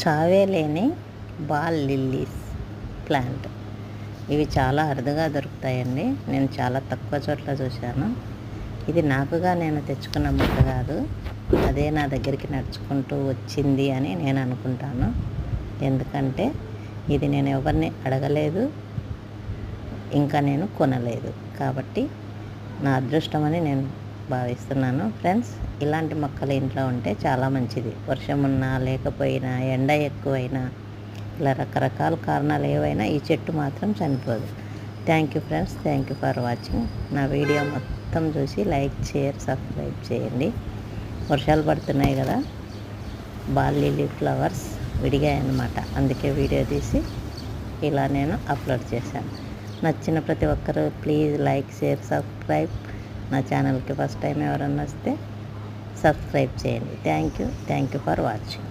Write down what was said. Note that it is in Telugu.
చావే లేని బాల్ లిల్లీస్ ప్లాంట్. ఇవి చాలా అరుదుగా దొరుకుతాయండి. నేను చాలా తక్కువ చోట్ల చూశాను. ఇది నాకుగా నేను తెచ్చుకున్న మొక్క కాదు, అదే నా దగ్గరికి నడుచుకుంటూ వచ్చింది అని నేను అనుకుంటాను. ఎందుకంటే ఇది నేను ఎవరిని అడగలేదు, ఇంకా నేను కొనలేదు. కాబట్టి నా అదృష్టమని నేను భావిస్తున్నాను. ఫ్రెండ్స్, ఇలాంటి మొక్కలు ఇంట్లో ఉంటే చాలా మంచిది. వర్షం ఉన్నా లేకపోయినా, ఎండ ఎక్కువైనా, ఇలా రకరకాల కారణాలు ఏవైనా ఈ చెట్టు మాత్రం చనిపోదు. Thank you friends, thank you for watching. నా వీడియో మొత్తం చూసి లైక్, షేర్, సబ్స్క్రైబ్ చేయండి. వర్షాలు పడుతున్నాయి కదా, బాల్ లిల్లీ ఫ్లవర్స్ విడిగాయి అన్నమాట. అందుకే వీడియో తీసి ఇలా నేను అప్లోడ్ చేశాను. నచ్చిన ప్రతి ఒక్కరూ ప్లీజ్ లైక్, షేర్, సబ్స్క్రైబ్. నా ఛానల్కి ఫస్ట్ టైం ఎవరన్నా వస్తే సబ్స్క్రైబ్ చేయండి. Thank you for watching.